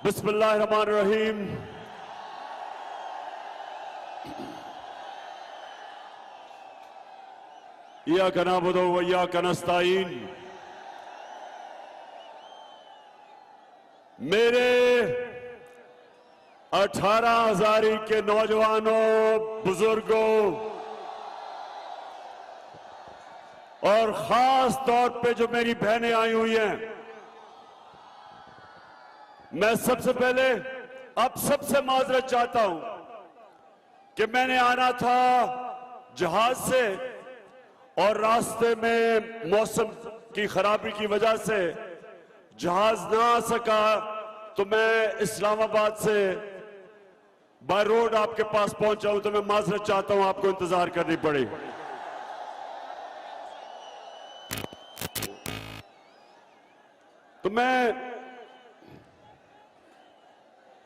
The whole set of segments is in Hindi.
बिस्मिल्लाहिर्रहमानिर्रहीम। इय्याका नअबुदु व इय्याका नस्तईन। मेरे 18,000 के नौजवानों, बुजुर्गों और खास तौर पे जो मेरी बहनें आई हुई हैं, मैं सबसे पहले आप सबसे माजरत चाहता हूं कि मैंने आना था जहाज से और रास्ते में मौसम की खराबी की वजह से जहाज ना आ सका, तो मैं इस्लामाबाद से बाय रोड आपके पास पहुंचा हूं। तो मैं माजरत चाहता हूं, आपको इंतजार करनी पड़ी। तो मैं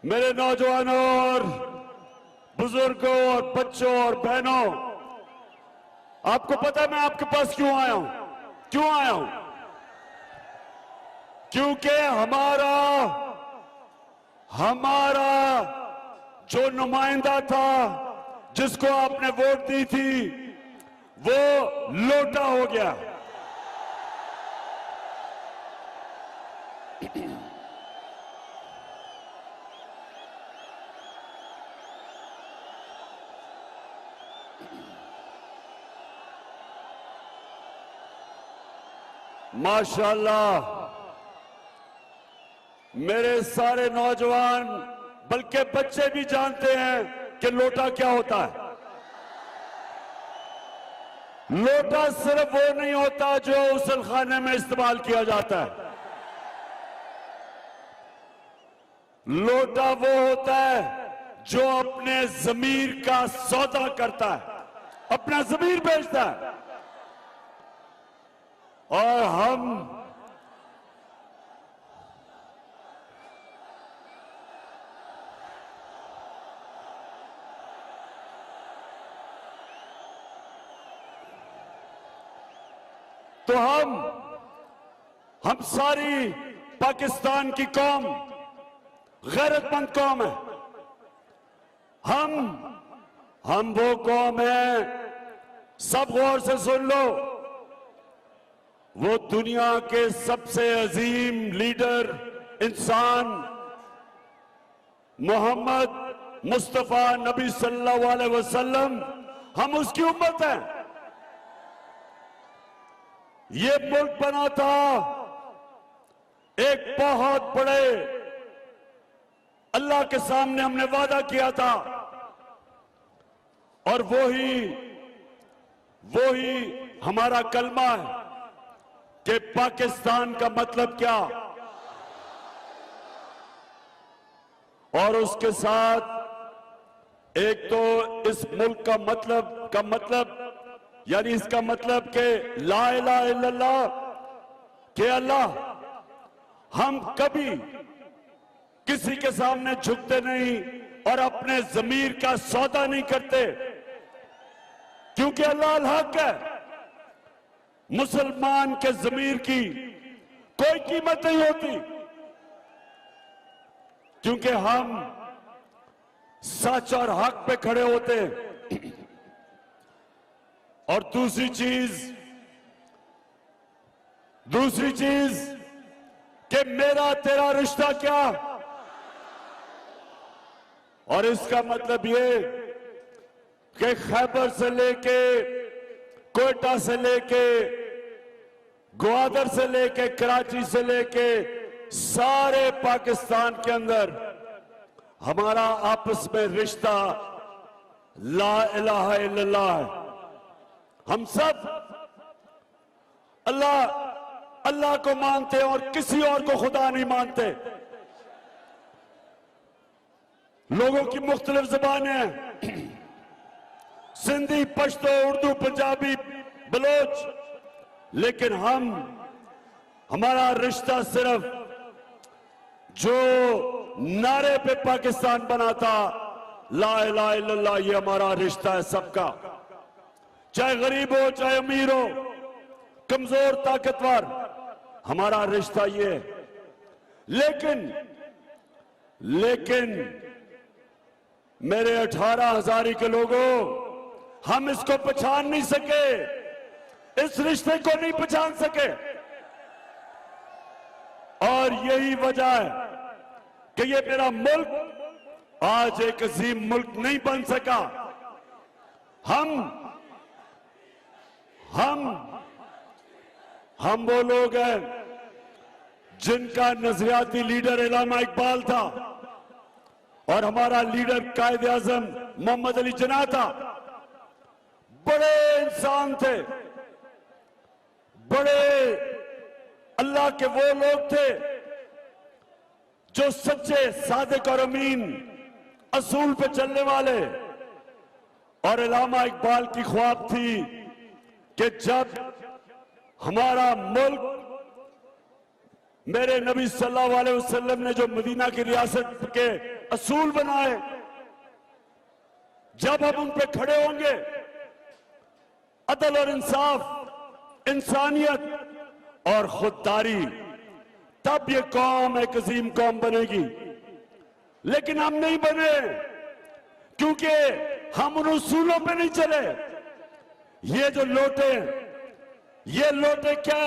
मेरे नौजवानों और बुजुर्गों और बच्चों और बहनों, आपको पता है मैं आपके पास क्यों आया हूं? क्यों आया हूं? क्योंकि हमारा जो नुमाइंदा था, जिसको आपने वोट दी थी, वो लोटा हो गया। माशाअल्लाह, मेरे सारे नौजवान बल्कि बच्चे भी जानते हैं कि लोटा क्या होता है। लोटा सिर्फ वो नहीं होता जो गुस्ल खाने में इस्तेमाल किया जाता है। लोटा वो होता है जो अपने ज़मीर का सौदा करता है, अपना ज़मीर बेचता है। और हम सारी पाकिस्तान की कौम गैरतमंद कौम है। हम वो कौम है, सब गौर से सुन लो, वो दुनिया के सबसे अजीम लीडर इंसान मोहम्मद मुस्तफा नबी सल्लल्लाहु अलैहि वसल्लम, हम उसकी उम्मत हैं। ये मुल्क बना था एक बहुत बड़े अल्लाह के सामने, हमने वादा किया था, और वो ही हमारा कलमा है कि पाकिस्तान का मतलब क्या, और उसके साथ एक तो इस मुल्क का मतलब यानी इसका मतलब कि ला इलाहा इल्लल्लाह, कि अल्लाह, हम कभी किसी के सामने झुकते नहीं और अपने ज़मीर का सौदा नहीं करते, क्योंकि अल्लाह अल हक है। मुसलमान के ज़मीर की कोई कीमत नहीं होती, क्योंकि हम सच और हक पे खड़े होते हैं। और दूसरी चीज कि मेरा तेरा रिश्ता क्या, और इसका मतलब ये कि खैबर से लेके कोयटा से लेके ग्वादर से लेके कराची से लेके सारे पाकिस्तान के अंदर हमारा आपस में रिश्ता ला इलाहा इल्लल्लाह है। हम सब अल्लाह को मानते हैं और किसी और को खुदा नहीं मानते। लोगों की मुख्तलिफ ज़बानें हैं, सिंधी, पश्तो, उर्दू, पंजाबी, बलोच, लेकिन हमारा रिश्ता सिर्फ जो नारे पे पाकिस्तान बना था, ला इलाहा इल्लल्लाह, ये हमारा रिश्ता है सबका, चाहे गरीब हो चाहे अमीर हो, कमजोर ताकतवर, हमारा रिश्ता ये है। लेकिन लेकिन मेरे 18,000 के लोगों, हम इसको पहचान नहीं सके, इस रिश्ते को नहीं पहचान सके। और यही वजह है कि ये मेरा मुल्क आज एक अजीम मुल्क नहीं बन सका। हम वो लोग हैं जिनका नजरियाती लीडर इलामा इकबाल था और हमारा लीडर कायद आजम मोहम्मद अली जिन्ना था। बड़े इंसान थे, बड़े अल्लाह के वो लोग थे जो सच्चे, सादिक और अमीन, असूल पे चलने वाले। और इलामा इकबाल की ख्वाब थी कि जब हमारा मुल्क, मेरे नबी सल्लल्लाहु अलैहि वसल्लम ने जो मदीना की रियासत के असूल बनाए, जब हम उन पे खड़े होंगे, अदल और इंसाफ, इंसानियत और खुददारी, तब ये कौम एक अजीम कौम बनेगी। लेकिन हम नहीं बने क्योंकि हम उन उसूलों पे नहीं चले। ये जो लोटे, ये लोटे क्या,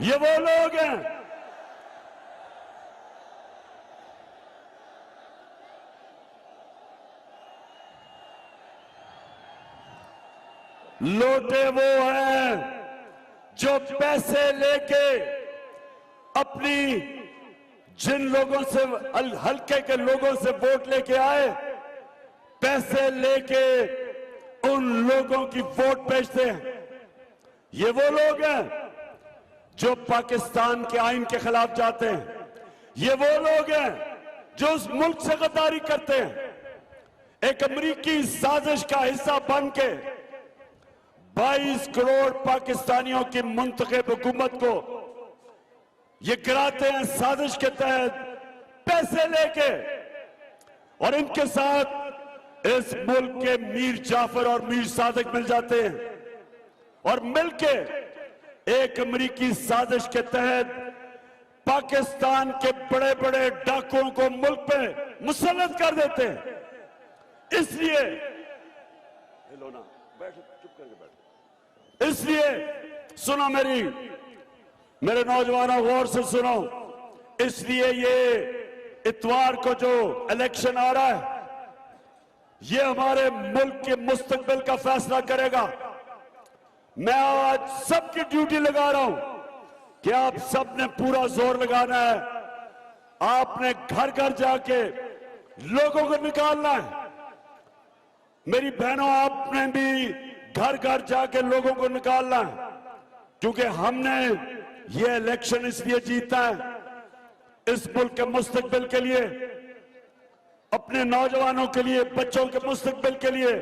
ये वो लोग हैं लोटे, वो हैं जो पैसे लेके अपनी, जिन लोगों से, हल्के के लोगों से वोट लेके आए, पैसे लेके उन लोगों की वोट बेचते हैं। ये वो लोग हैं जो पाकिस्तान के आइन के खिलाफ जाते हैं। ये वो लोग हैं जो उस मुल्क से गद्दारी करते हैं। एक अमेरिकी साजिश का हिस्सा बन के 22 करोड़ पाकिस्तानियों की मुंतखब हुकूमत को ये गिराते हैं साजिश के तहत, पैसे लेके। और इनके साथ इस मुल्क के मीर जाफर और मीर सादिक मिल जाते हैं और मिलके एक अमेरिकी साजिश के तहत पाकिस्तान के बड़े बड़े डाकुओं को मुल्क पे मुसल्लत कर देते हैं। इसलिए चुप करके बैठ। इसलिए सुनो मेरे नौजवानों, गौर से सुनो। इसलिए ये इतवार को जो इलेक्शन आ रहा है, ये हमारे मुल्क के मुस्तकबिल का फैसला करेगा। मैं आज सबकी ड्यूटी लगा रहा हूं कि आप सबने पूरा जोर लगाना है। आपने घर घर जाके लोगों को निकालना है। मेरी बहनों, आपने भी घर घर जाके लोगों को निकालना है, क्योंकि हमने ये इलेक्शन इसलिए जीता है, इस मुल्क के मुस्तकबिल के लिए, अपने नौजवानों के लिए, बच्चों के मुस्तकबिल के लिए।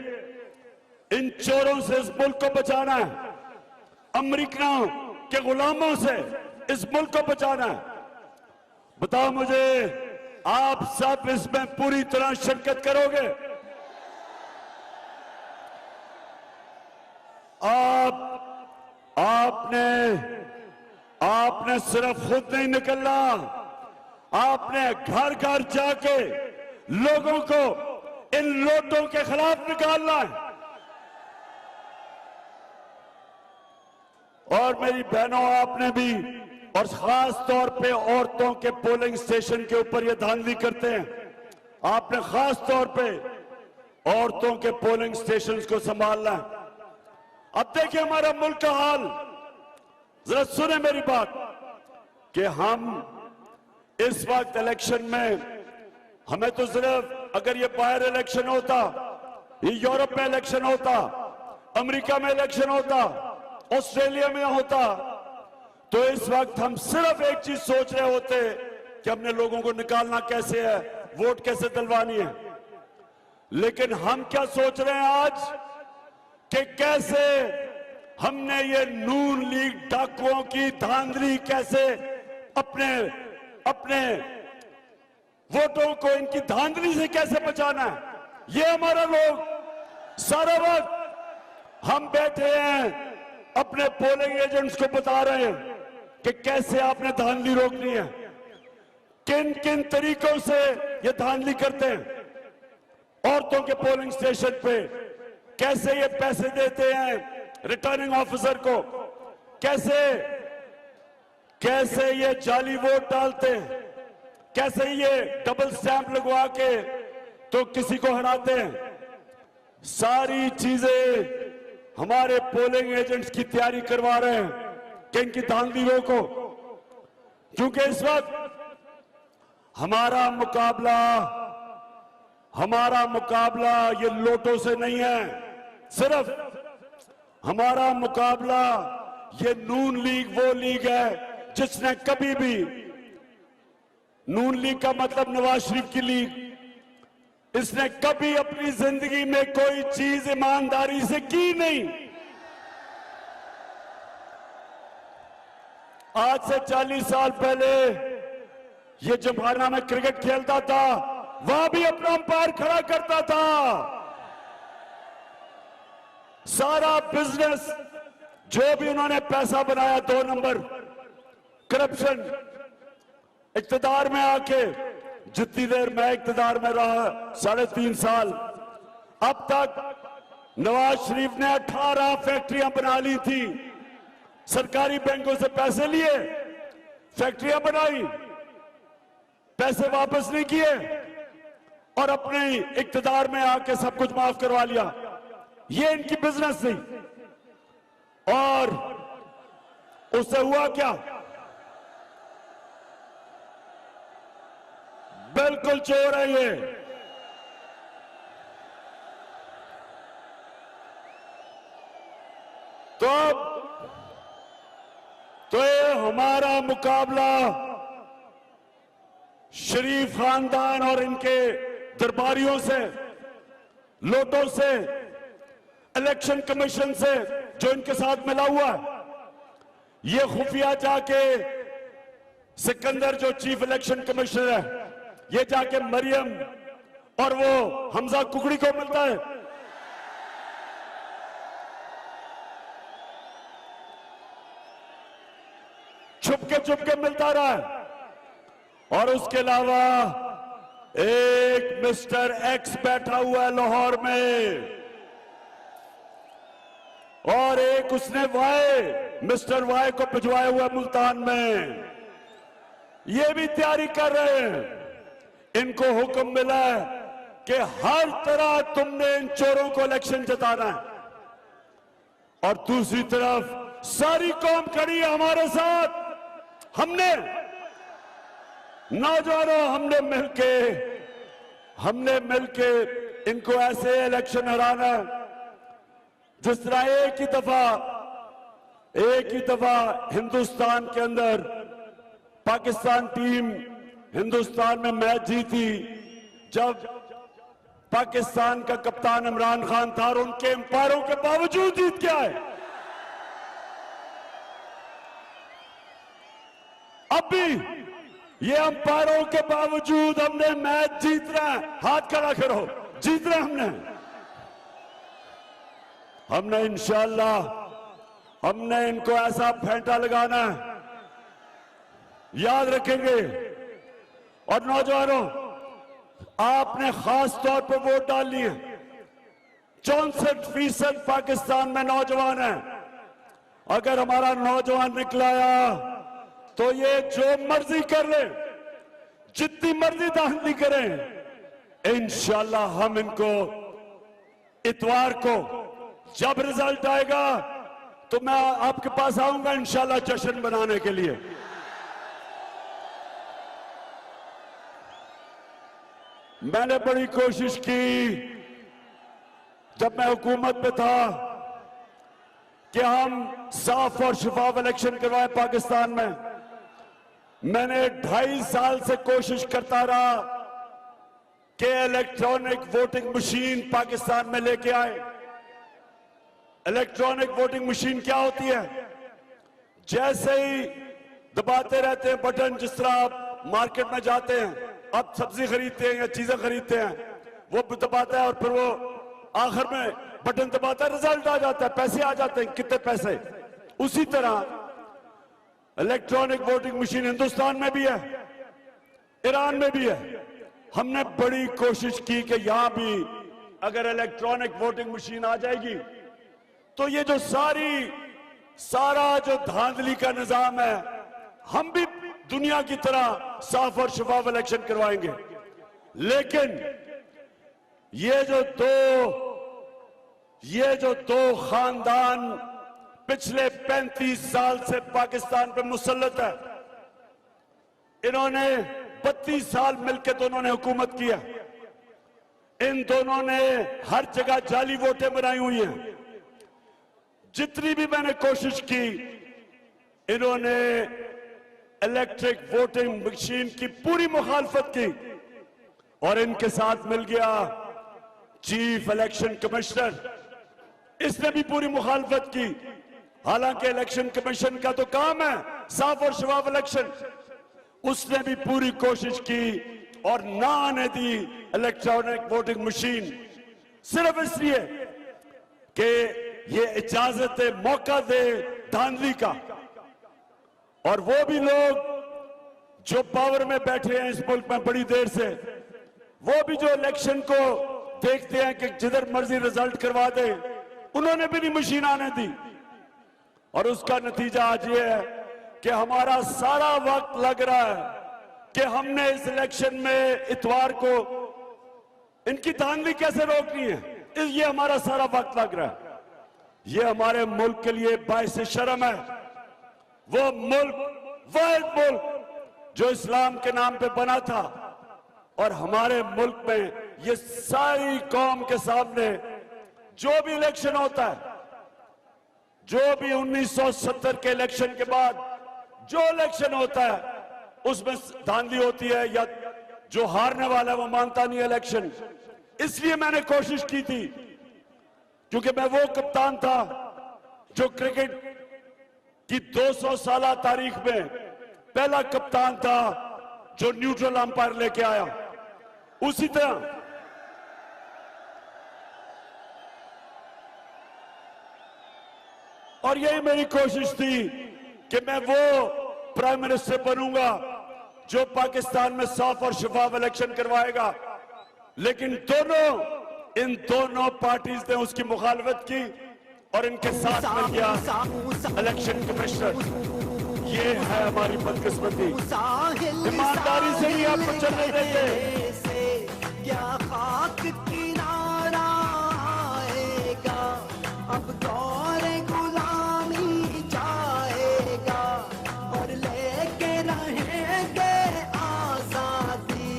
इन चोरों से इस मुल्क को बचाना है, अमेरिकनों के गुलामों से इस मुल्क को बचाना है। बताओ मुझे, आप सब इसमें पूरी तरह शिरकत करोगे? आपने सिर्फ खुद नहीं निकलना, आपने घर घर जाके लोगों को इन लोटों के खिलाफ निकालना है। और मेरी बहनों, आपने भी, और खास तौर पे औरतों के पोलिंग स्टेशन के ऊपर ये धांधली करते हैं, आपने खास तौर पे औरतों के पोलिंग स्टेशंस को संभालना है। अब देखिए हमारा मुल्क का हाल, जरा सुने मेरी बात, कि हम इस वक्त इलेक्शन में, हमें तो सिर्फ, अगर ये बाहर इलेक्शन होता, ये यूरोप में इलेक्शन होता, अमेरिका में इलेक्शन होता, ऑस्ट्रेलिया में होता, तो इस वक्त हम सिर्फ एक चीज सोच रहे होते कि हमने लोगों को निकालना कैसे है, वोट कैसे दिलवानी है। लेकिन हम क्या सोच रहे हैं आज, कि कैसे हमने ये नून लीग डाकुओं की धांधली, कैसे अपने वोटों को इनकी धांधली से कैसे बचाना है। ये हमारा लोग सारा वक्त हम बैठे हैं, अपने पोलिंग एजेंट्स को बता रहे हैं कि कैसे आपने धांधली रोकनी है, किन किन तरीकों से ये धांधली करते हैं। औरतों के पोलिंग स्टेशन पे कैसे ये पैसे देते हैं रिटर्निंग ऑफिसर को, कैसे ये जाली वोट डालते हैं, कैसे ये डबल स्टैंप लगवा के तो किसी को हराते हैं। सारी चीजें हमारे पोलिंग एजेंट्स की तैयारी करवा रहे हैं कि इनकी धांधलियों को, क्योंकि इस वक्त हमारा मुकाबला ये लोटों से नहीं है, सिर्फ हमारा मुकाबला ये नून लीग वो लीग है जिसने कभी भी, नून लीग का मतलब नवाज शरीफ की लीग, इसने कभी अपनी जिंदगी में कोई चीज ईमानदारी से की नहीं। आज से 40 साल पहले ये जम्हाना में क्रिकेट खेलता था, वहां भी अपना अंपायर खड़ा करता था। सारा बिजनेस जो भी उन्होंने पैसा बनाया 2 नंबर करप्शन, इक्तदार में आके, जितनी देर मैं इक्तदार में रहा 3.5 साल, अब तक नवाज शरीफ ने 18 फैक्ट्रियां बना ली थी। सरकारी बैंकों से पैसे लिए, फैक्ट्रियां बनाई, पैसे वापस नहीं किए और अपने इक्तदार में आके सब कुछ माफ करवा लिया। ये इनकी बिजनेस थी। और उससे हुआ क्या? बिल्कुल चोर है ये। तो ये हमारा मुकाबला शरीफ खानदान और इनके दरबारियों से, लोटों से, इलेक्शन कमीशन से जो इनके साथ मिला हुआ है। ये खुफिया जाके सिकंदर जो चीफ इलेक्शन कमिश्नर है, ये जाके मरियम और वो हमजा कुकड़ी को मिलता है। छुप के मिलता रहा है। और उसके अलावा एक मिस्टर एक्स बैठा हुआ है लाहौर में, और एक उसने मिस्टर वाई को भिजवाया हुआ मुल्तान में। ये भी तैयारी कर रहे हैं। इनको हुक्म मिला है कि हर तरह तुमने इन चोरों को इलेक्शन जिताना है। और दूसरी तरफ सारी कौम खड़ी है हमारे साथ। हमने नौजवानों, हमने मिलके इनको ऐसे इलेक्शन हराना है जिस तरह एक ही दफा हिंदुस्तान के अंदर पाकिस्तान टीम हिंदुस्तान में मैच जीती, जब पाकिस्तान का कप्तान इमरान खान था और उनके अंपायरों के बावजूद जीत के आए। अब भी ये अंपायरों के बावजूद हमने मैच जीत रहे हैं। हाथ खड़ा करो, जीत रहे हमने इंशाअल्लाह हमने इनको ऐसा फेंटा लगाना है, याद रखेंगे। और नौजवानों, आपने खास तौर पर वोट डालनी है। 64% पाकिस्तान में नौजवान है। अगर हमारा नौजवान निकलाया तो ये जो मर्जी कर ले, जितनी मर्जी धांधली करें, इंशाअल्लाह हम इनको इतवार को जब रिजल्ट आएगा तो मैं आपके पास आऊंगा इंशाअल्लाह जश्न मनाने के लिए। मैंने बड़ी कोशिश की जब मैं हुकूमत में था कि हम साफ और शफाफ इलेक्शन करवाएं पाकिस्तान में। मैंने 2.5 साल से कोशिश करता रहा कि इलेक्ट्रॉनिक वोटिंग मशीन पाकिस्तान में लेके आए। इलेक्ट्रॉनिक वोटिंग मशीन क्या होती है? जैसे ही दबाते रहते हैं बटन, जिस तरह आप मार्केट में जाते हैं, आप सब्जी खरीदते हैं या चीजें खरीदते हैं, वो दबाता है और फिर वो आखिर में बटन दबाता है, रिजल्ट आ जाता है, पैसे आ जाते हैं, कितने पैसे। उसी तरह इलेक्ट्रॉनिक वोटिंग मशीन हिंदुस्तान में भी है। ईरान में भी है। हमने बड़ी कोशिश की कि यहां भी अगर इलेक्ट्रॉनिक वोटिंग मशीन आ जाएगी तो ये जो सारा जो धांधली का निजाम है, हम भी दुनिया की तरह साफ और शफाफ इलेक्शन करवाएंगे। लेकिन ये जो दो खानदान पिछले 35 साल से पाकिस्तान पे मुसल्लत है, इन्होंने 32 साल मिलकर दोनों ने हुकूमत किया। इन दोनों ने हर जगह जाली वोटें बनाई हुई हैं। जितनी भी मैंने कोशिश की, इन्होंने इलेक्ट्रिक वोटिंग मशीन की पूरी मुखालफत की और इनके साथ मिल गया चीफ इलेक्शन कमिश्नर, इसने भी पूरी मुखालफत की। हालांकि इलेक्शन कमीशन का तो काम है साफ और शफाफ इलेक्शन, उसने भी पूरी कोशिश की और ना आने दी इलेक्ट्रॉनिक वोटिंग मशीन, सिर्फ इसलिए कि ये इजाजत दे, मौका दे धांधली का। और वो भी लोग जो पावर में बैठे हैं इस मुल्क में बड़ी देर से, वो भी जो इलेक्शन को देखते हैं कि जिधर मर्जी रिजल्ट करवा दे, उन्होंने भी नहीं मशीन आने दी। और उसका नतीजा आज ये है कि हमारा सारा वक्त लग रहा है कि हमने इस इलेक्शन में इतवार को इनकी धांधली कैसे रोकनी है, ये हमारा सारा वक्त लग रहा है। ये हमारे मुल्क के लिए बाइस शर्म है। वो मुल्क, वाहिद मुल्क जो इस्लाम के नाम पे बना था, और हमारे मुल्क में ये सारी कौम के सामने जो भी इलेक्शन होता है, जो भी 1970 के इलेक्शन के बाद जो इलेक्शन होता है उसमें धांधली होती है, या जो हारने वाला है वो मानता नहीं इलेक्शन। इसलिए मैंने कोशिश की थी, क्योंकि मैं वो कप्तान था जो क्रिकेट की 200 साल तारीख में पहला कप्तान था जो न्यूट्रल अंपायर लेके आया। उसी तरह और यही मेरी कोशिश थी कि मैं वो प्राइम मिनिस्टर बनूंगा जो पाकिस्तान में साफ और शफाफ इलेक्शन करवाएगा। लेकिन इन दोनों पार्टीज ने उसकी मुखालफत की और इनके साथ मिल गया इलेक्शन कमिश्नर। ये है हमारी बदकिस्मती। ईमानदारी से ही आपको चलने देंगे। क्या खाक किनारा आएगा, अब दौर गुलामी जाएगा और लेके रहेंगे आजादी।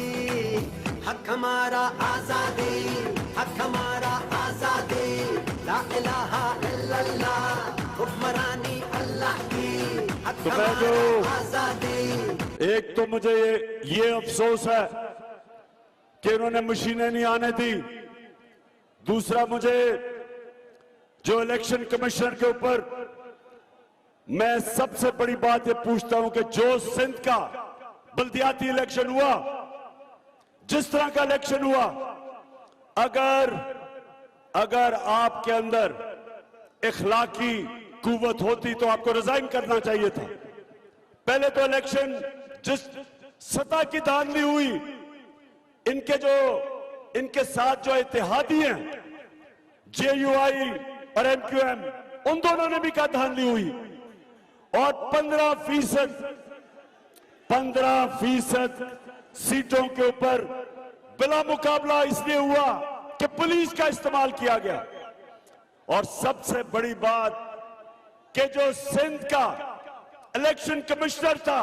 हक हमारा आजादी, हक हमारा आजादी, ला इलाहा इल्लल्लाह, हुक्मरानी अल्लाह की, हक हमारा आजादी। एक तो मुझे ये अफसोस है कि उन्होंने मशीनें नहीं आने दी। दूसरा, मुझे जो इलेक्शन कमिश्नर के ऊपर मैं सबसे बड़ी बात ये पूछता हूं कि जो सिंध का बल्दियाती इलेक्शन हुआ, जिस तरह का इलेक्शन हुआ, अगर आपके अंदर इखलाकी कुव्वत होती तो आपको रिजाइन करना चाहिए था। पहले तो इलेक्शन जिस सतह की धांधली हुई, इनके साथ जो इत्तेहादी हैं जेयूआई और एमक्यूएम, उन दोनों ने भी कहा धांधली हुई। और 15% सीटों के ऊपर बिला मुकाबला इसलिए हुआ कि पुलिस का इस्तेमाल किया गया। और सबसे बड़ी बात कि जो सिंध का इलेक्शन कमिश्नर था,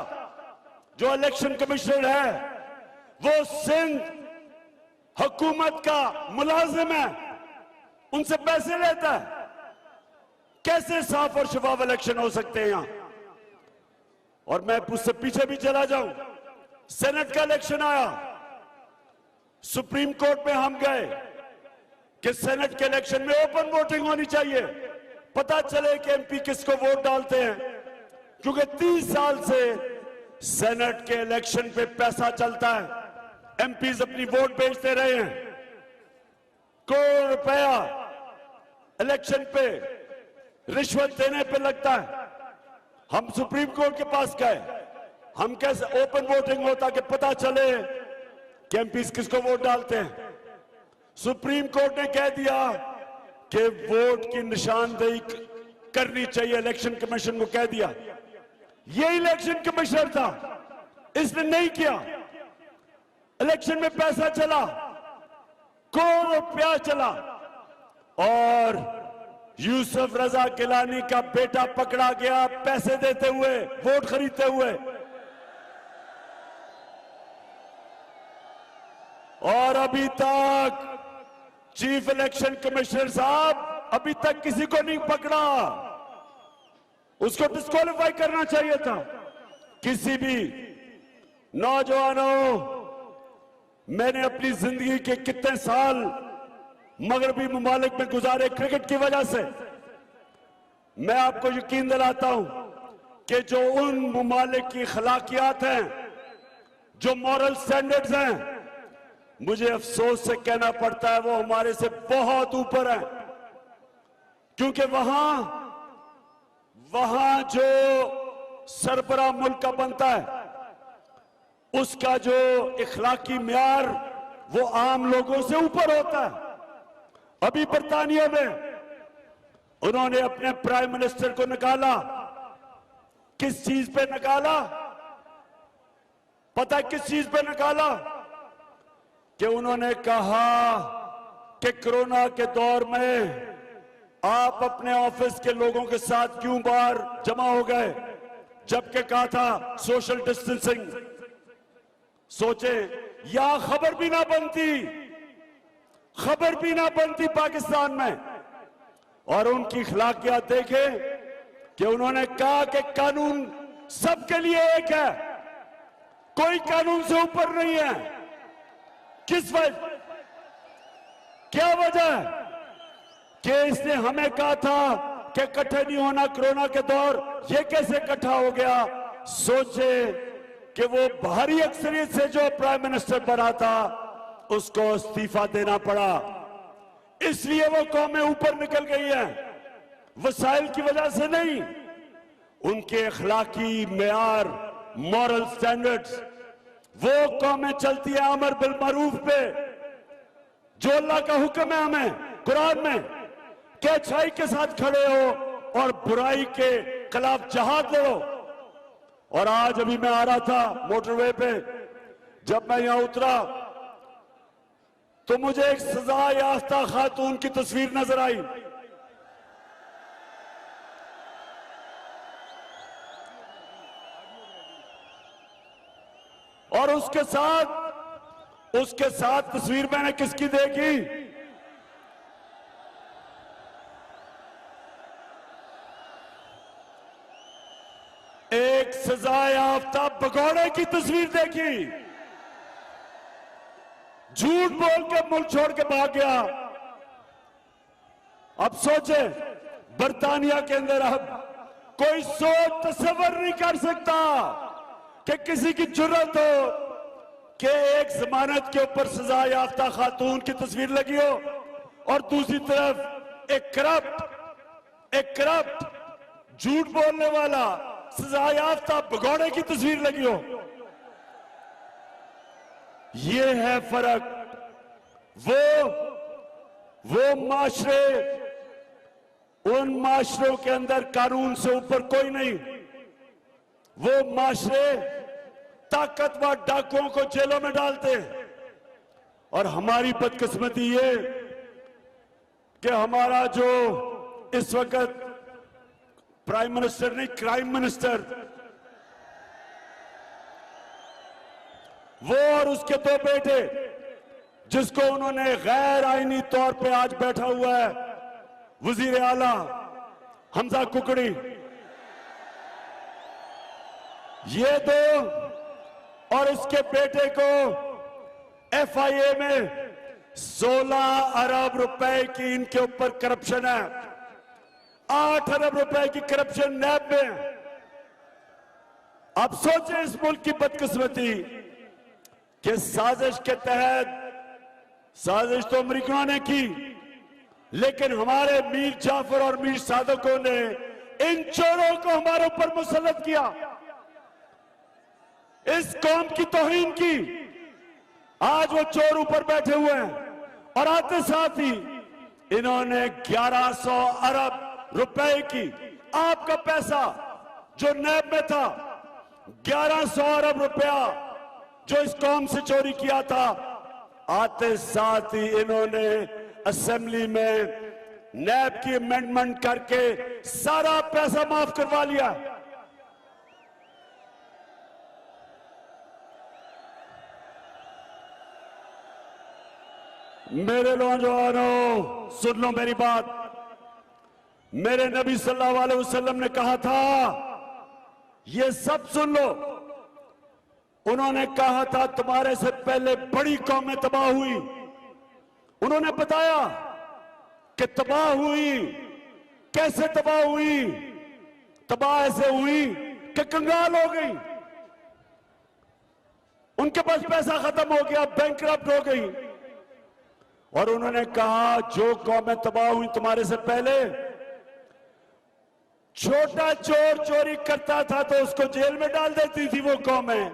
जो इलेक्शन कमिश्नर है, वो सिंध हुकूमत का मुलाजिम है, उनसे पैसे लेता है। कैसे साफ और शफाफ इलेक्शन हो सकते हैं यहां? और मैं उससे पीछे भी चला जाऊं, सेनेट का इलेक्शन आया, सुप्रीम कोर्ट में हम गए कि सेनेट के इलेक्शन में ओपन वोटिंग होनी चाहिए, पता चले कि एमपी किसको वोट डालते हैं। क्योंकि 30 साल से सेनेट के इलेक्शन पे पैसा चलता है, एमपीज अपनी वोट बेचते रहे हैं। करोड़ रुपया इलेक्शन पे रिश्वत देने पे लगता है। हम सुप्रीम कोर्ट के पास गए, हम कैसे ओपन वोटिंग हो ताकि पता चले कि एमपीज किसको वोट डालते हैं। सुप्रीम कोर्ट ने कह दिया कि वोट की निशानदेही करनी चाहिए, इलेक्शन कमीशन को कह दिया। ये इलेक्शन कमिश्नर था, इसने नहीं किया। इलेक्शन में पैसा चला, करोड़ों रुपया चला और यूसुफ रजा गिलानी का बेटा पकड़ा गया पैसे देते हुए, वोट खरीदते हुए। और अभी तक चीफ इलेक्शन कमिश्नर साहब अभी तक किसी को नहीं पकड़ा। उसको डिस्क्वालीफाई करना चाहिए था। किसी भी नौजवानों, मैंने अपनी जिंदगी के कितने साल मगरबी ममालिक में गुजारे क्रिकेट की वजह से। मैं आपको यकीन दिलाता हूं कि जो उन ममालिक की अखलाकियात हैं, जो मॉरल स्टैंडर्ड्स हैं, मुझे अफसोस से कहना पड़ता है वो हमारे से बहुत ऊपर है। क्योंकि वहां जो सरबराह मुल्क का बनता है उसका जो इखलाकी म्यार वो आम लोगों से ऊपर होता है। अभी बर्तानिया में उन्होंने अपने प्राइम मिनिस्टर को निकाला। किस चीज पे निकाला? पता है किस चीज पे निकाला? कि उन्होंने कहा कि कोरोना के दौर में आप अपने ऑफिस के लोगों के साथ क्यों बाहर जमा हो गए, जबकि कहा था सोशल डिस्टेंसिंग। सोचे या खबर भी ना बनती पाकिस्तान में। और उनकी अखलाकियात देखे कि उन्होंने कहा कि कानून सबके लिए एक है, कोई कानून से ऊपर नहीं है। किस वजह, क्या वजह है कि इसने हमें कहा था कि इकट्ठे नहीं होना कोरोना के दौर, ये कैसे इकट्ठा हो गया? सोचे कि वो भारी अक्सरियत से जो प्राइम मिनिस्टर बना था उसको इस्तीफा देना पड़ा। इसलिए वो कौमें ऊपर निकल गई हैं, वसाइल की वजह से नहीं। उनके अखलाकी मेयार, मॉरल स्टैंडर्ड्स, वो कौमें चलती है अमर बिल मारूफ पे, जो अल्लाह का हुक्म है हमें कुरान में कि अच्छाई के साथ खड़े हो और बुराई के खिलाफ जहाद लड़ो। और आज अभी मैं आ रहा था मोटरवे पे, जब मैं यहां उतरा तो मुझे एक सजा याफ्ता खातून की तस्वीर नजर आई। और उसके साथ तस्वीर मैंने किसकी देखी? एक सजा याफ्ता भगोड़े की तस्वीर देखी। झूठ बोल के मुल्क छोड़ के भाग गया। अब सोचे बर्तानिया के अंदर अब कोई सोच तस्वर नहीं कर सकता कि किसी की जुर्रत हो कि एक जमानत के ऊपर सजा याफ्ता खातून की तस्वीर लगी हो और दूसरी तरफ एक करप्ट झूठ बोलने वाला सजा याफ्ता भगोड़े की तस्वीर लगी हो। ये है फर्क। वो माशरे, उन माशरों के अंदर कानून से ऊपर कोई नहीं। वो माशरे ताकतवर डाकुओं को जेलों में डालते हैं। और हमारी बदकिस्मती ये कि हमारा जो इस वक्त प्राइम मिनिस्टर नहीं, क्राइम मिनिस्टर, वो और उसके दो बेटे, जिसको उन्होंने गैर आईनी तौर पे आज बैठा हुआ है वजीर आला हमजा कुकड़ी, ये दो और इसके बेटे को एफआईए में 16 अरब रुपए की इनके ऊपर करप्शन है। 8 अरब रुपए की करप्शन नैब में। अब सोचें इस मुल्क की बदकिस्मती कि साजिश के तहत, साजिश तो अमेरिकियों ने की, लेकिन हमारे मीर जाफर और मीर सादकों ने इन चोरों को हमारे ऊपर मुसल्लत किया। इस कौम की तौहीन की। आज वो चोर ऊपर बैठे हुए हैं और आते साथ ही इन्होंने 1100 अरब रुपए की आपका पैसा जो नैब में था, 1100 अरब रुपया जो इस कौम से चोरी किया था, आते साथ ही इन्होंने असेंबली में नैब की अमेंडमेंट करके सारा पैसा माफ करवा लिया। मेरे नौजवानों, सुन लो मेरी बात। मेरे नबी सल्लल्लाहु अलैहि वसल्लम ने कहा था, ये सब सुन लो, उन्होंने कहा था तुम्हारे से पहले बड़ी कौमें तबाह हुई। उन्होंने बताया कि तबाह हुई, कैसे तबाह हुई? तबाह ऐसे हुई कि कंगाल हो गई, उनके पास पैसा खत्म हो गया, बैंकरप्ट हो गई। और उन्होंने कहा जो कौमें तबाह हुई तुम्हारे से पहले, छोटा चोर चोरी करता था तो उसको जेल में डाल देती थी वो कौमें,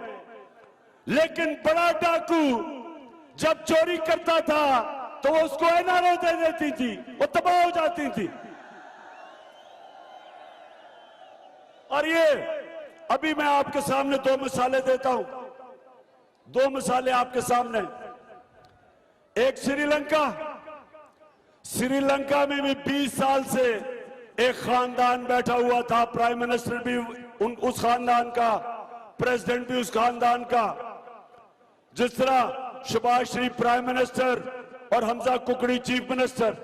लेकिन बड़ा डाकू जब चोरी करता था तो वो उसको एनआरओ दे देती थी, वो तबाह हो जाती थी। और ये अभी मैं आपके सामने दो मिसालें देता हूं, दो मिसालें आपके सामने। एक श्रीलंका, श्रीलंका में भी 20 साल से एक खानदान बैठा हुआ था, प्राइम मिनिस्टर भी उस खानदान का, प्रेसिडेंट भी उस खानदान का। जिस तरह सुभाष शरीफ प्राइम मिनिस्टर और हमजा कुकड़ी चीफ मिनिस्टर,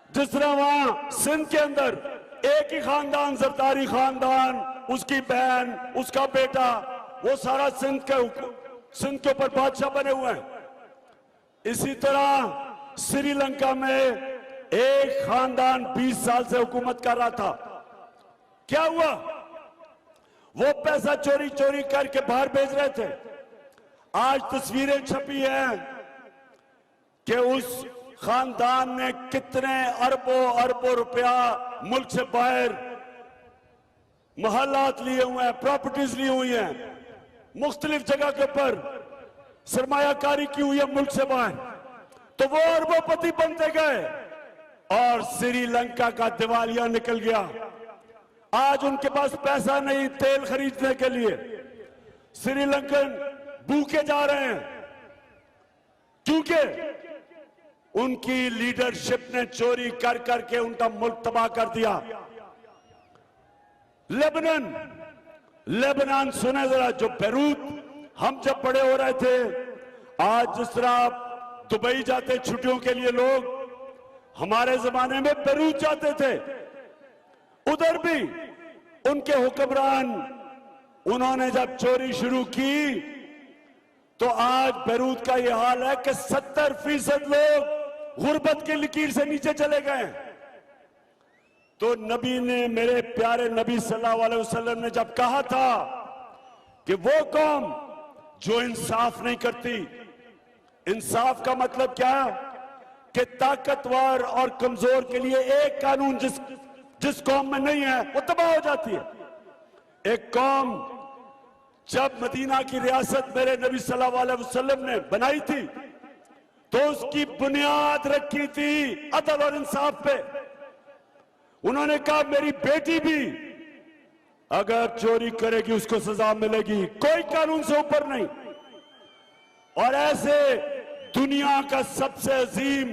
जिस तरह वहां सिंध के अंदर एक ही खानदान, जरदारी खानदान, उसकी बहन, उसका बेटा, वो सारा सिंध के ऊपर बादशाह बने हुए हैं। इसी तरह श्रीलंका में एक खानदान 20 साल से हुकूमत कर रहा था। क्या हुआ? वो पैसा चोरी चोरी करके बाहर भेज रहे थे। आज तस्वीरें छपी हैं कि उस खानदान ने कितने अरबों अरबों रुपया मुल्क से बाहर महलात लिए हुए हैं, प्रॉपर्टीज ली हुई हैं, मुख्तलिफ जगह के ऊपर सरमायाकारी की हुई है मुल्क से बाहर। तो वो अरबोपति बनते गए और श्रीलंका का दिवालिया निकल गया। आज उनके पास पैसा नहीं तेल खरीदने के लिए, श्रीलंकन भूखे जा रहे हैं क्योंकि उनकी लीडरशिप ने चोरी कर करके उनका मुल्क तबाह कर दिया। लेबनान सुने जरा, जो बेरूत हम जब बड़े हो रहे थे, आज जिस तरह आप दुबई जाते छुट्टियों के लिए लोग, हमारे जमाने में बेरूत जाते थे। उधर भी उनके हुक्मरान, उन्होंने जब चोरी शुरू की तो आज बेरूत का यह हाल है कि 70% लोग गुर्बत की लकीर से नीचे चले गए। तो नबी ने, मेरे प्यारे नबी सल्लल्लाहु अलैहि वसल्लम ने जब कहा था कि वो कौम जो इंसाफ नहीं करती, इंसाफ का मतलब क्या? कि ताकतवर और कमजोर के लिए एक कानून जिस कौम में नहीं है वो तबाह हो जाती है। एक कौम जब मदीना की रियासत मेरे नबी सल्लल्लाहु अलैहि वसल्लम ने बनाई थी तो उसकी बुनियाद रखी थी अदल और इंसाफ पे। उन्होंने कहा मेरी बेटी भी अगर चोरी करेगी उसको सजा मिलेगी, कोई कानून से ऊपर नहीं। और ऐसे दुनिया का सबसे अजीम,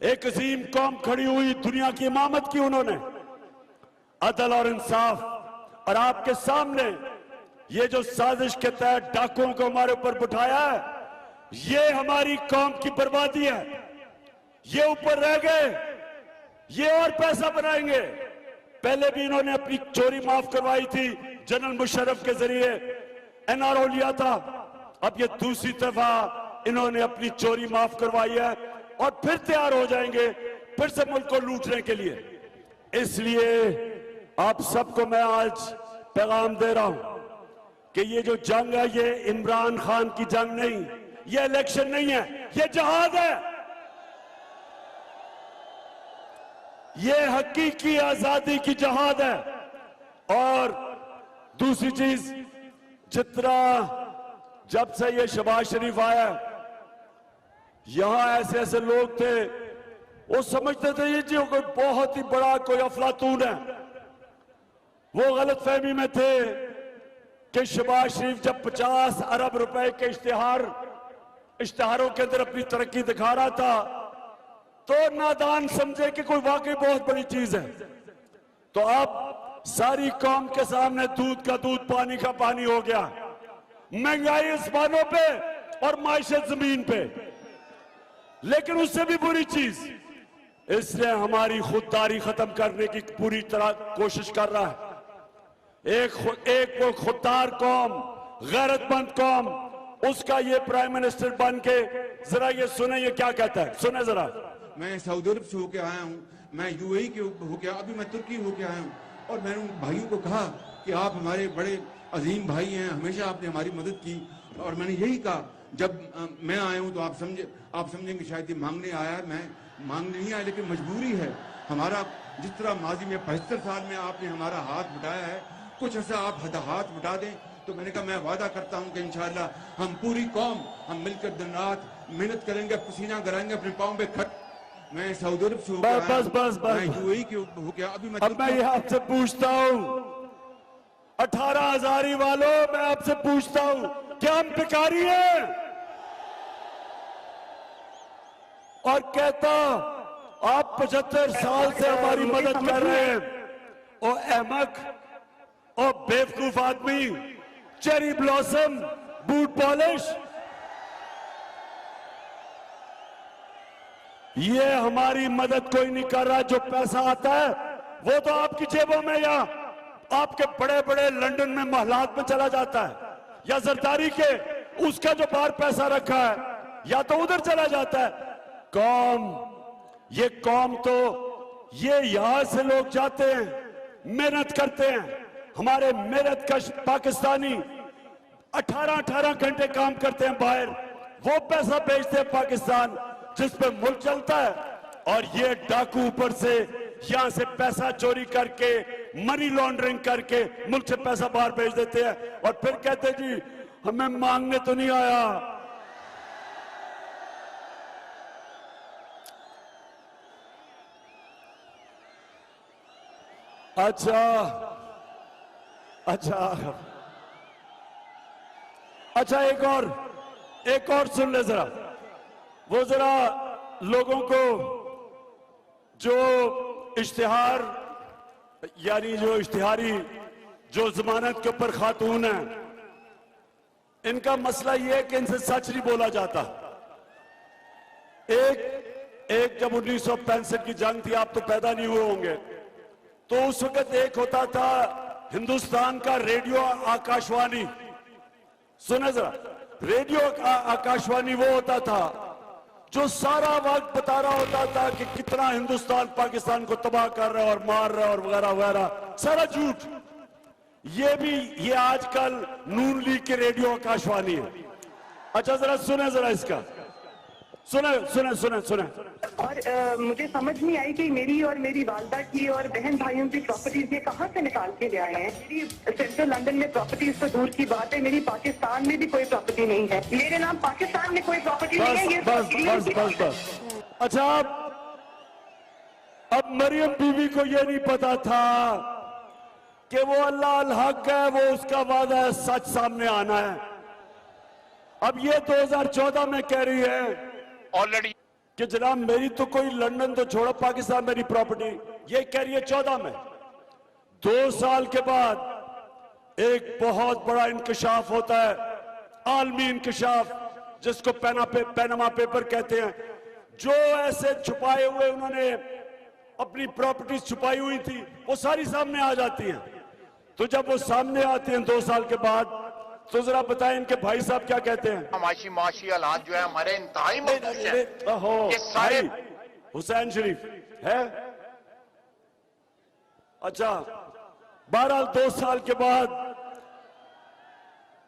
एक अजीम कौम खड़ी हुई, दुनिया की इमामत की उन्होंने, अदल और इंसाफ। और आपके सामने ये जो साजिश के तहत डाकुओं को हमारे ऊपर बिठाया है, ये हमारी कौम की बर्बादी है। ये ऊपर रह गए, ये और पैसा बनाएंगे। पहले भी इन्होंने अपनी चोरी माफ करवाई थी, जनरल मुशर्रफ के जरिए एनआरओ लिया था। अब ये दूसरी दफा इन्होंने अपनी चोरी माफ करवाई है और फिर तैयार हो जाएंगे फिर से मुल्क को लूटने के लिए। इसलिए आप सबको मैं आज पैगाम दे रहा हूं कि ये जो जंग है ये इमरान खान की जंग नहीं, ये इलेक्शन नहीं है, ये जहाद है। ये हकीकी आजादी की जहाद है। और दूसरी चीज, जितना जब से ये शहबाज शरीफ आया, यहां ऐसे ऐसे लोग थे, वो समझते थे ये जी कोई बहुत ही बड़ा कोई अफलातून है। वो गलत फहमी में थे कि शहबाज शरीफ जब 50 अरब रुपए के इश्तिहारों के अंदर अपनी तरक्की दिखा रहा था, तो नादान समझे कि कोई वाकई बहुत बड़ी चीज है। तो अब सारी कौम के सामने दूध का दूध पानी का पानी हो गया, महंगाई आसमानों पे और माइशत जमीन पे। लेकिन उससे भी बुरी चीज, इसने हमारी खुददारी खत्म करने की पूरी तरह कोशिश कर रहा है। एक वो खुददार कौम, गैरतमंद कौम, उसका ये प्राइम मिनिस्टर बन के जरा ये सुने ये क्या कहता है, सुने जरा। मैं सऊदी अरब से होके आया हूँ, मैं यूएई के होके, अभी मैं तुर्की होके आया हूँ, और मैंने उन भाइयों को कहा कि आप हमारे बड़े अजीम भाई हैं, हमेशा आपने हमारी मदद की। और मैंने यही कहा, जब मैं आया हूँ तो आप समझेंगे शायद ये मांगने आया है, मैं मांगने नहीं आया, लेकिन मजबूरी है हमारा। जिस तरह माजी में 75 साल में आपने हमारा हाथ बटाया है, कुछ ऐसा आप हाथ बटा दें। तो मैंने कहा मैं वादा करता हूं कि इंशाअल्लाह हम पूरी कौम हम मिलकर दिन रात मेहनत करेंगे, पसीना गिराएंगे अपने पाँव पे खट। मैं सऊदी अरब से बस मैं यूएई के हो गया, अभी मैं ये आपसे पूछता हूं, 18 हजारी वालों, मैं आपसे पूछता हूं, क्या हम भिखारी हैं? और कहता आप 75 साल से हमारी मदद कर रहे हैं। ओ अहमक, ओ बेवकूफ आदमी, चेरी ब्लॉसम, बूट पॉलिश, ये हमारी मदद कोई नहीं कर रहा। जो पैसा आता है वो तो आपकी जेबों में या आपके बड़े बड़े लंदन में महलात में चला जाता है, या जरदारी के उसका जो बाहर पैसा रखा है या तो उधर चला जाता है। ये कौम तो ये यहां से लोग जाते हैं, मेहनत करते हैं, हमारे मेहनत कश पाकिस्तानी 18-18 घंटे काम करते हैं बाहर, वो पैसा भेजते हैं पाकिस्तान जिस पे मुल्क चलता है। और ये डाकू ऊपर से यहां से पैसा चोरी करके, मनी लॉन्ड्रिंग करके मुल्क से पैसा बाहर भेज देते हैं, और फिर कहते जी हमें मांगने तो नहीं आया। अच्छा एक और सुन ले जरा, वो जरा लोगों को जो इश्तिहार यानी जो इश्तिहारी जो जमानत के ऊपर खातून है, इनका मसला ये है कि इनसे सच नहीं बोला जाता। एक जब 1965 की जंग थी, आप तो पैदा नहीं हुए होंगे, तो उस वक्त एक होता था हिंदुस्तान का रेडियो आकाशवाणी। सुने जरा, रेडियो आकाशवाणी वो होता था जो सारा वक्त बता रहा होता था कि कितना हिंदुस्तान पाकिस्तान को तबाह कर रहा है और मार रहा है और वगैरह वगैरह, सारा झूठ। ये आजकल नून लीग के रेडियो आकाशवाणी है। अच्छा जरा सुने जरा इसका, सुने। और मुझे समझ नहीं आई कि मेरी और मेरी वालदा की और बहन भाइयों की प्रॉपर्टीज ये कहाँ से निकाल के ले आए हैं। मेरी सेंट्रल लंदन में प्रॉपर्टीज तो दूर की बात है, मेरी पाकिस्तान में भी कोई प्रॉपर्टी नहीं है, मेरे नाम पाकिस्तान में कोई प्रॉपर्टी नहीं है। बस। अच्छा, अब मरियम बीवी को ये नहीं पता था कि वो अल्लाह अल हक है, वो उसका वादा है, सच सामने आना है। अब ये 2014 में कह रही है ऑलरेडी कि जनाब मेरी तो कोई लंदन तो छोड़ो, पाकिस्तान मेरी प्रॉपर्टी, ये कह रही है 14 में। 2 साल के बाद एक बहुत बड़ा इंकशाफ होता है, आलमी इंकशाफ, जिसको पैनामा पेपर कहते हैं। जो ऐसे छुपाए हुए उन्होंने अपनी प्रॉपर्टीज छुपाई हुई थी, वो सारी सामने आ जाती हैं। तो जब वो सामने आती हैं 2 साल के बाद, तो जरा बताएं इनके भाई साहब क्या कहते हैं। माशी हालात जो है हमारे इंतहाई मखसूस हैं। ये सारे हुसैन शरीफ है। अच्छा, बहरहाल 2 साल के बाद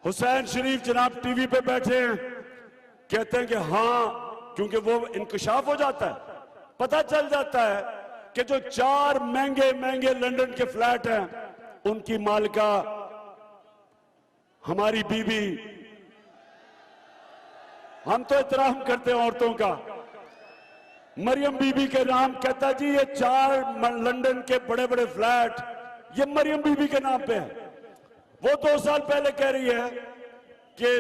हुसैन शरीफ जनाब टीवी पे बैठे हैं, कहते हैं कि हाँ, क्योंकि वो इंकशाफ हो जाता है, पता चल जाता है कि जो 4 महंगे लंदन के फ्लैट हैं, उनकी मालिका हमारी बीबी, हम तो एहतराम करते हैं औरतों का, मरियम बीबी के नाम कहता जी ये 4 लंदन के बड़े बड़े फ्लैट ये मरियम बीबी के नाम पे है। वो 2 साल पहले कह रही है कि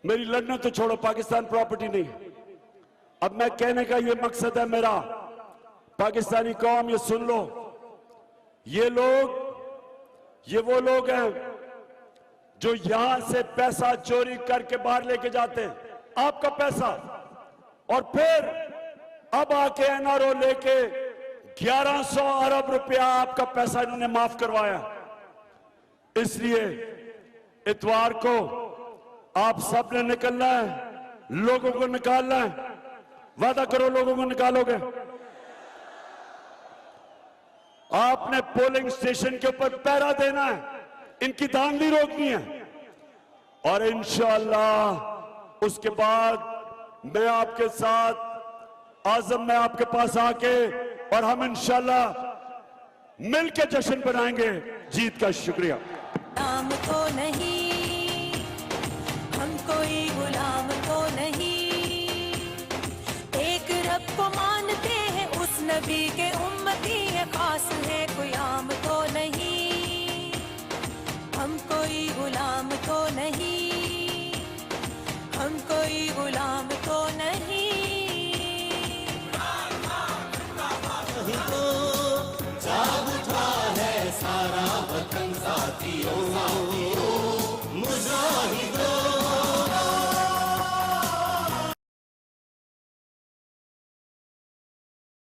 मेरी लंदन तो छोड़ो पाकिस्तान प्रॉपर्टी नहीं। अब मैं कहने का ये मकसद है मेरा, पाकिस्तानी कौम ये सुन लो, ये वो लोग हैं जो यहां से पैसा चोरी करके बाहर लेके जाते हैं, आपका पैसा, और फिर अब आके एनआरओ लेके 1100 अरब रुपया आपका पैसा इन्होंने माफ करवाया। इसलिए इतवार को आप सब ने निकलना है, लोगों को निकालना है। वादा करो लोगों को निकालोगे। आपने पोलिंग स्टेशन के ऊपर पहरा देना है, इनकी धांधली रोकनी है, और इंशाअल्लाह उसके बाद मैं आपके साथ आजम में आपके पास आके और हम इंशाअल्लाह मिलके जश्न बनाएंगे जीत का। शुक्रिया। गुलाम तो नहीं, हम कोई गुलाम तो नहीं, एक रब को मानते हैं, उस नबी के उम्मती हैं।